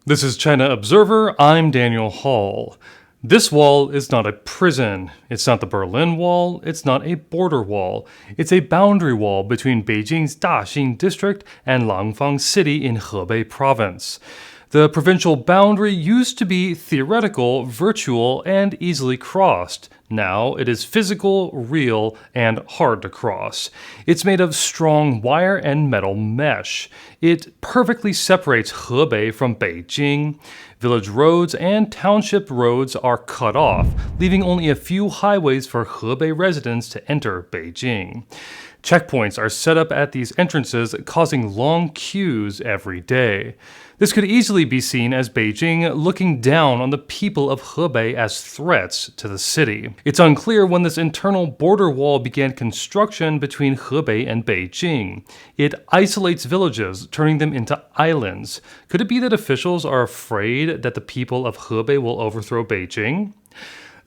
This is China Observer. I'm Daniel Hall. This wall is not a prison. It's not the Berlin Wall. It's not a border wall. It's a boundary wall between Beijing's Daxing district and Langfang City in Hebei Province. The provincial boundary used to be theoretical, virtual, and easily crossed. Now it is physical, real, and hard to cross. It's made of strong wire and metal mesh. It perfectly separates Hebei from Beijing. Village roads and township roads are cut off, leaving only a few highways for Hebei residents to enter Beijing. Checkpoints are set up at these entrances, causing long queues every day. This could easily be seen as Beijing looking down on the people of Hebei as threats to the city. It's unclear when this internal border wall began construction between Hebei and Beijing. It isolates villages, turning them into islands. Could it be that officials are afraid that the people of Hebei will overthrow Beijing?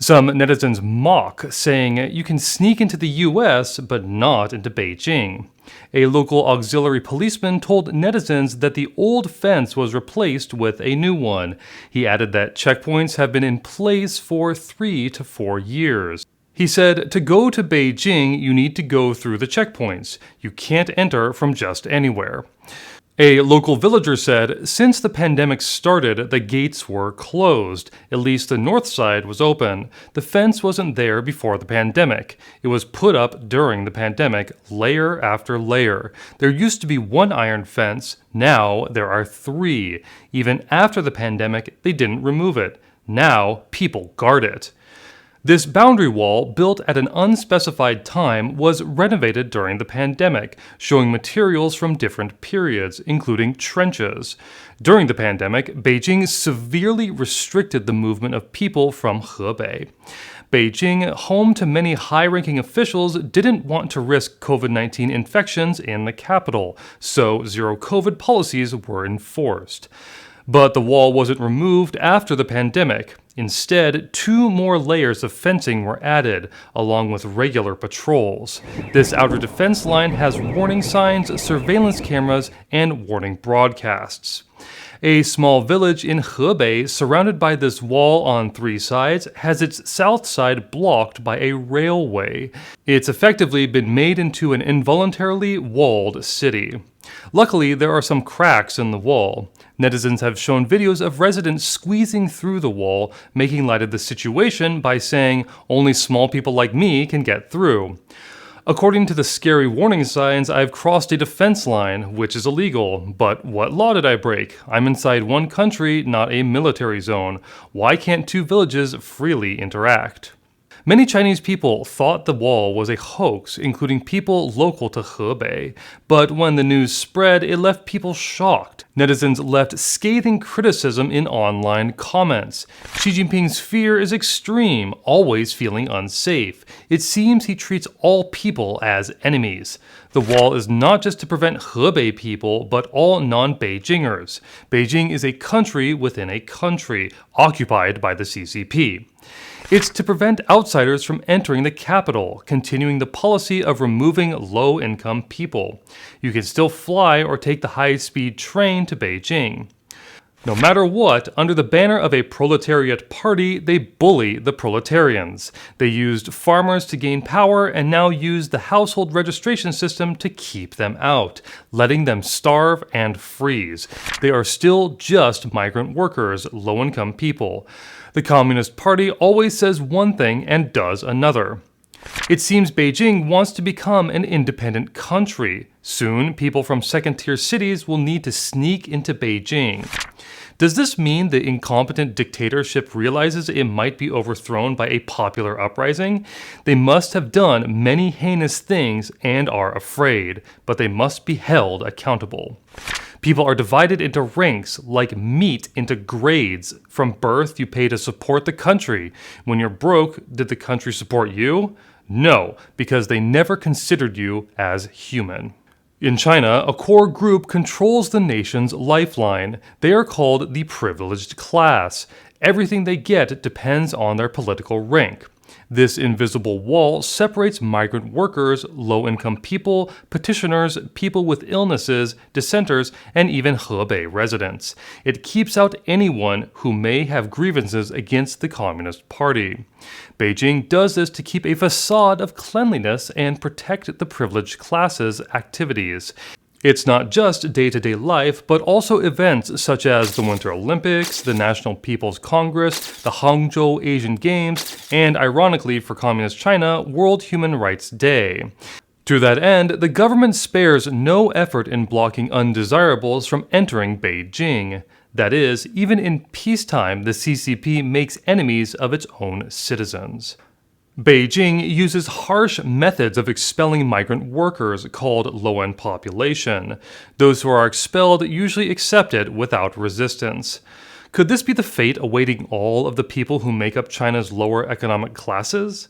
Some netizens mock, saying you can sneak into the US but not into Beijing. A local auxiliary policeman told netizens that the old fence was replaced with a new one. He added that checkpoints have been in place for 3 to 4 years. He said, to go to Beijing, you need to go through the checkpoints. You can't enter from just anywhere. A local villager said, since the pandemic started, the gates were closed. At least the north side was open. The fence wasn't there before the pandemic. It was put up during the pandemic, layer after layer. There used to be one iron fence. Now there are 3. Even after the pandemic, they didn't remove it. Now people guard it. This boundary wall, built at an unspecified time, was renovated during the pandemic, showing materials from different periods, including trenches. During the pandemic, Beijing severely restricted the movement of people from Hebei. Beijing, home to many high-ranking officials, didn't want to risk COVID-19 infections in the capital, so zero-COVID policies were enforced. But the wall wasn't removed after the pandemic. Instead, 2 more layers of fencing were added, along with regular patrols. This outer defense line has warning signs, surveillance cameras, and warning broadcasts. A small village in Hebei, surrounded by this wall on 3 sides, has its south side blocked by a railway. It's effectively been made into an involuntarily walled city. Luckily, there are some cracks in the wall. Netizens have shown videos of residents squeezing through the wall, making light of the situation by saying, only small people like me can get through. According to the scary warning signs, I've crossed a defense line, which is illegal. But what law did I break? I'm inside one country, not a military zone. Why can't 2 villages freely interact? Many Chinese people thought the wall was a hoax, including people local to Hebei. But when the news spread, it left people shocked. Netizens left scathing criticism in online comments. Xi Jinping's fear is extreme, always feeling unsafe. It seems he treats all people as enemies. The wall is not just to prevent Hebei people, but all non-Beijingers. Beijing is a country within a country, occupied by the CCP. It's to prevent outsiders from entering the capital, continuing the policy of removing low-income people. You can still fly or take the high-speed train to Beijing. No matter what, under the banner of a proletariat party, they bully the proletarians. They used farmers to gain power and now use the household registration system to keep them out, letting them starve and freeze. They are still just migrant workers, low-income people. The Communist Party always says one thing and does another. It seems Beijing wants to become an independent country. Soon, people from second-tier cities will need to sneak into Beijing. Does this mean the incompetent dictatorship realizes it might be overthrown by a popular uprising? They must have done many heinous things and are afraid, but they must be held accountable. People are divided into ranks, like meat into grades. From birth, you pay to support the country. When you're broke, did the country support you? No, because they never considered you as human. In China, a core group controls the nation's lifeline. They are called the privileged class. Everything they get depends on their political rank. This invisible wall separates migrant workers, low-income people, petitioners, people with illnesses, dissenters, and even Hebei residents. It keeps out anyone who may have grievances against the Communist Party. Beijing does this to keep a facade of cleanliness and protect the privileged classes' activities. It's not just day-to-day life, but also events such as the Winter Olympics, the National People's Congress, the Hangzhou Asian Games, and ironically for Communist China, World Human Rights Day. To that end, the government spares no effort in blocking undesirables from entering Beijing. That is, even in peacetime, the CCP makes enemies of its own citizens. Beijing uses harsh methods of expelling migrant workers called low-end population. Those who are expelled usually accept it without resistance. Could this be the fate awaiting all of the people who make up China's lower economic classes?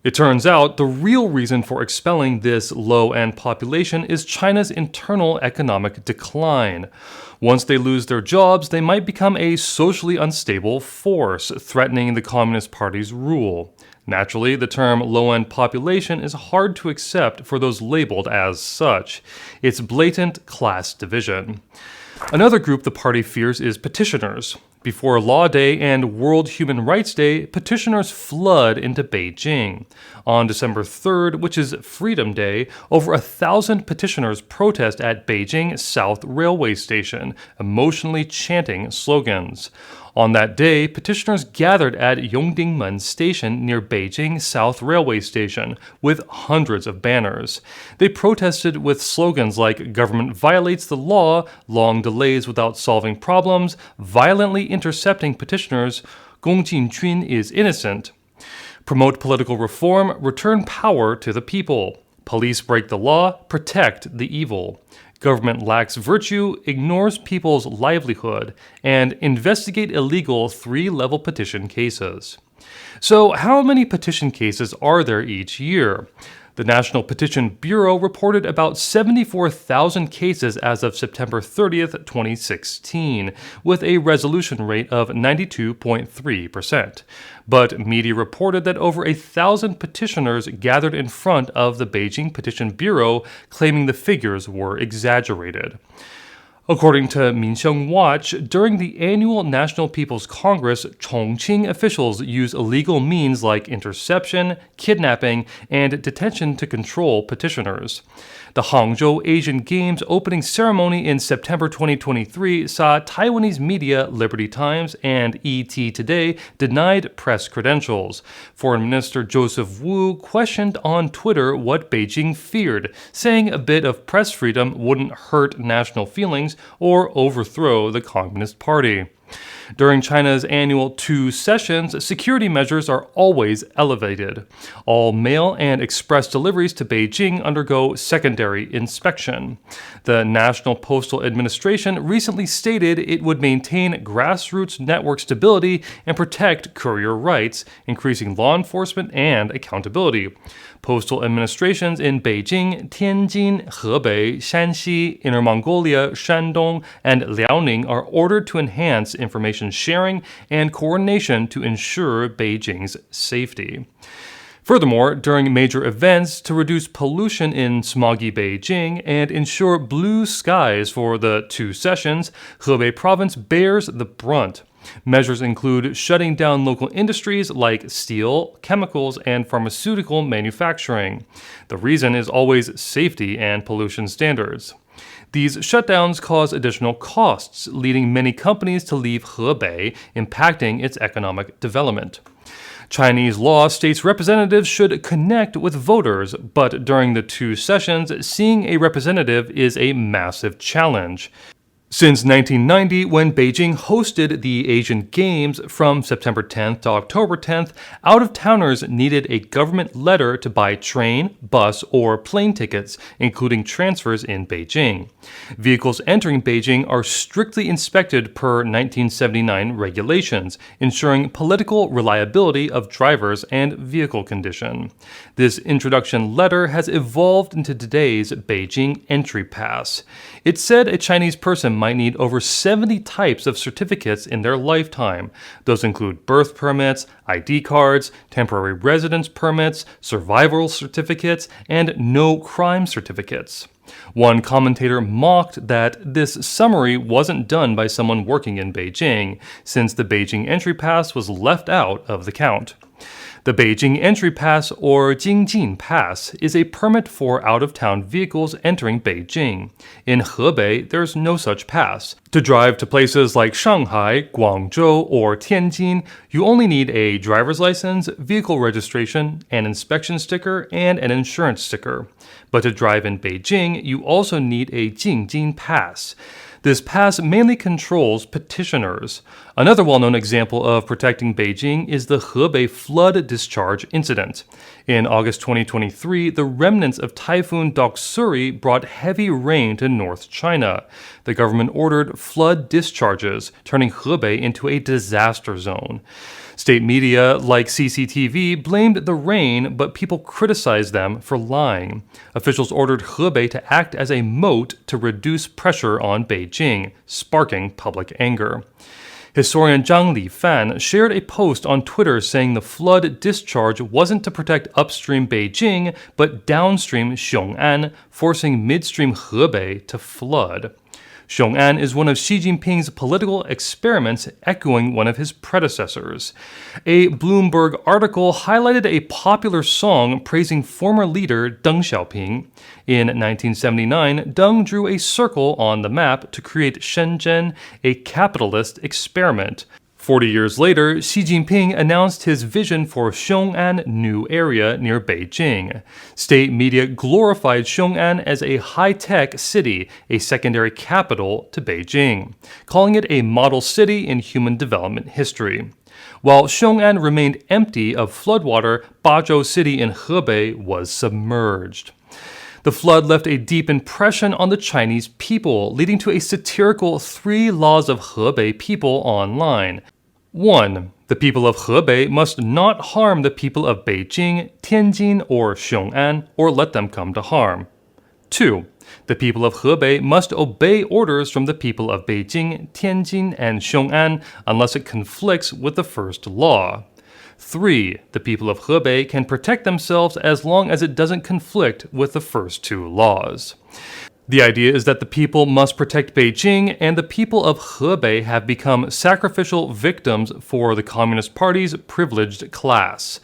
It turns out the real reason for expelling this low-end population is China's internal economic decline. Once they lose their jobs, they might become a socially unstable force, threatening the Communist Party's rule. Naturally, the term low-end population is hard to accept for those labeled as such. It's blatant class division. Another group the party fears is petitioners. Before Law Day and World Human Rights Day, petitioners flood into Beijing. On December 3rd, which is Freedom Day, over 1,000 petitioners protest at Beijing South Railway Station, emotionally chanting slogans. On that day, petitioners gathered at Yongdingmen Station near Beijing South Railway Station with hundreds of banners. They protested with slogans like "Government violates the law," "Long delays without solving problems," violently intercepting petitioners, "Gong Jinjun is innocent." Promote political reform, return power to the people. Police break the law, protect the evil. Government lacks virtue, ignores people's livelihood, and investigate illegal 3-level petition cases. So, how many petition cases are there each year? The National Petition Bureau reported about 74,000 cases as of September 30th, 2016, with a resolution rate of 92.3%. But media reported that over 1,000 petitioners gathered in front of the Beijing Petition Bureau, claiming the figures were exaggerated. According to Minxiang Watch, during the annual National People's Congress, Chongqing officials use illegal means like interception, kidnapping, and detention to control petitioners. The Hangzhou Asian Games opening ceremony in September 2023 saw Taiwanese media Liberty Times and ET Today denied press credentials. Foreign Minister Joseph Wu questioned on Twitter what Beijing feared, saying a bit of press freedom wouldn't hurt national feelings or overthrow the Communist Party. During China's annual 2 sessions, security measures are always elevated. All mail and express deliveries to Beijing undergo secondary inspection. The National Postal Administration recently stated it would maintain grassroots network stability and protect courier rights, increasing law enforcement and accountability. Postal administrations in Beijing, Tianjin, Hebei, Shanxi, Inner Mongolia, Shandong, and Liaoning are ordered to enhance information sharing and coordination to ensure Beijing's safety. Furthermore, during major events to reduce pollution in smoggy Beijing and ensure blue skies for the 2 sessions, Hebei Province bears the brunt. Measures include shutting down local industries like steel, chemicals, and pharmaceutical manufacturing. The reason is always safety and pollution standards. These shutdowns cause additional costs, leading many companies to leave Hebei, impacting its economic development. Chinese law states representatives should connect with voters, but during the 2 sessions, seeing a representative is a massive challenge. Since 1990, when Beijing hosted the Asian Games from September 10th to October 10th, out-of-towners needed a government letter to buy train, bus, or plane tickets, including transfers in Beijing. Vehicles entering Beijing are strictly inspected per 1979 regulations, ensuring political reliability of drivers and vehicle condition. This introduction letter has evolved into today's Beijing Entry Pass. It said a Chinese person might need over 70 types of certificates in their lifetime. Those include birth permits, ID cards, temporary residence permits, survival certificates, and no crime certificates. One commentator mocked that this summary wasn't done by someone working in Beijing, since the Beijing Entry Pass was left out of the count. The Beijing Entry Pass, or Jingjin Pass, is a permit for out-of-town vehicles entering Beijing. In Hebei, there's no such pass. To drive to places like Shanghai, Guangzhou, or Tianjin, you only need a driver's license, vehicle registration, an inspection sticker, and an insurance sticker. But to drive in Beijing, you also need a Jingjin Pass. This pass mainly controls petitioners. Another well-known example of protecting Beijing is the Hebei flood discharge incident. In August 2023, the remnants of Typhoon Daxing brought heavy rain to North China. The government ordered flood discharges, turning Hebei into a disaster zone. State media like CCTV blamed the rain, but people criticized them for lying. Officials ordered Hebei to act as a moat to reduce pressure on Beijing, sparking public anger. Historian Zhang Lifan shared a post on Twitter saying the flood discharge wasn't to protect upstream Beijing, but downstream Xiong'an, forcing midstream Hebei to flood. Xiong'an is one of Xi Jinping's political experiments, echoing one of his predecessors. A Bloomberg article highlighted a popular song praising former leader Deng Xiaoping. In 1979, Deng drew a circle on the map to create Shenzhen, a capitalist experiment. 40 years later, Xi Jinping announced his vision for Xiong'an New Area near Beijing. State media glorified Xiong'an as a high-tech city, a secondary capital to Beijing, calling it a model city in human development history. While Xiong'an remained empty of floodwater, Bazhou City in Hebei was submerged. The flood left a deep impression on the Chinese people, leading to a satirical 3 laws of Hebei people online. 1. The people of Hebei must not harm the people of Beijing, Tianjin, or Xiong'an, or let them come to harm. 2. The people of Hebei must obey orders from the people of Beijing, Tianjin, and Xiong'an unless it conflicts with the first law. 3. The people of Hebei can protect themselves as long as it doesn't conflict with the first 2 laws. The idea is that the people must protect Beijing, and the people of Hebei have become sacrificial victims for the Communist Party's privileged class.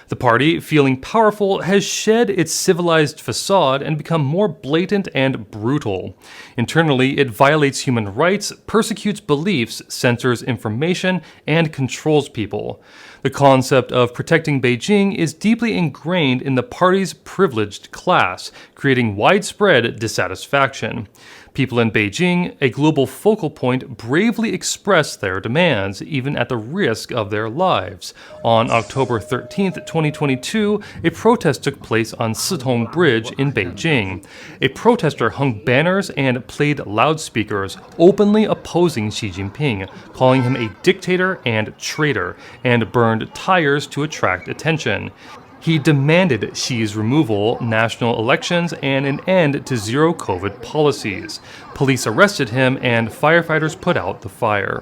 The party, feeling powerful, has shed its civilized facade and become more blatant and brutal. Internally, it violates human rights, persecutes beliefs, censors information, and controls people. The concept of protecting Beijing is deeply ingrained in the party's privileged class, creating widespread dissatisfaction. People in Beijing, a global focal point, bravely express their demands, even at the risk of their lives. On October 13, 2022, a protest took place on Sitong Bridge in Beijing. A protester hung banners and played loudspeakers, openly opposing Xi Jinping, calling him a dictator and traitor, and burned tires to attract attention. He demanded Xi's removal, national elections, and an end to zero-COVID policies. Police arrested him, and firefighters put out the fire.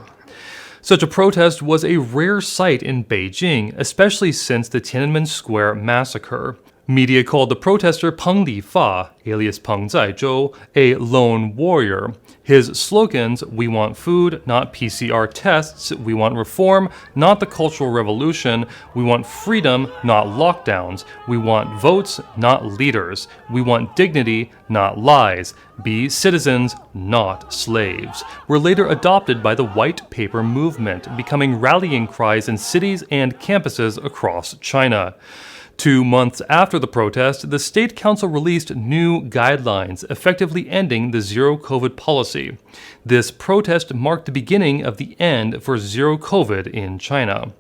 Such a protest was a rare sight in Beijing, especially since the Tiananmen Square massacre. Media called the protester Peng Lifa, alias Peng Zaizhou, a lone warrior. His slogans, "We want food, not PCR tests. We want reform, not the Cultural Revolution. We want freedom, not lockdowns. We want votes, not leaders. We want dignity, not lies. Be citizens, not slaves," were later adopted by the White Paper movement, becoming rallying cries in cities and campuses across China. 2 months after the protest, the State Council released new guidelines, effectively ending the zero-COVID policy. This protest marked the beginning of the end for zero-COVID in China.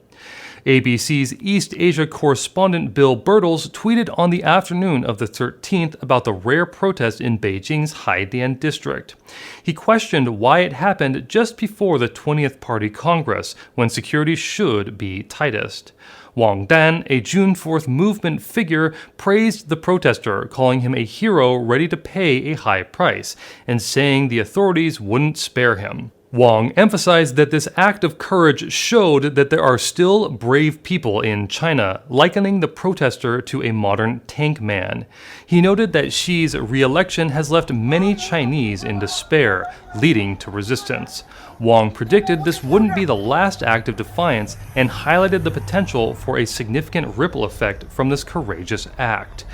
ABC's East Asia correspondent Bill Birtles tweeted on the afternoon of the 13th about the rare protest in Beijing's Haidian district. He questioned why it happened just before the 20th Party Congress, when security should be tightest. Wang Dan, a June 4th movement figure, praised the protester, calling him a hero ready to pay a high price, and saying the authorities wouldn't spare him. Wang emphasized that this act of courage showed that there are still brave people in China, likening the protester to a modern tank man. He noted that Xi's re-election has left many Chinese in despair, leading to resistance. Wang predicted this wouldn't be the last act of defiance and highlighted the potential for a significant ripple effect from this courageous act.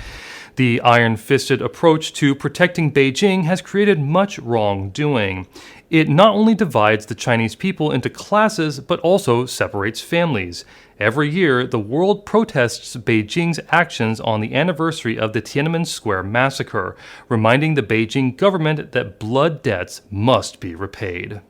The iron-fisted approach to protecting Beijing has created much wrongdoing. It not only divides the Chinese people into classes, but also separates families. Every year, the world protests Beijing's actions on the anniversary of the Tiananmen Square massacre, reminding the Beijing government that blood debts must be repaid.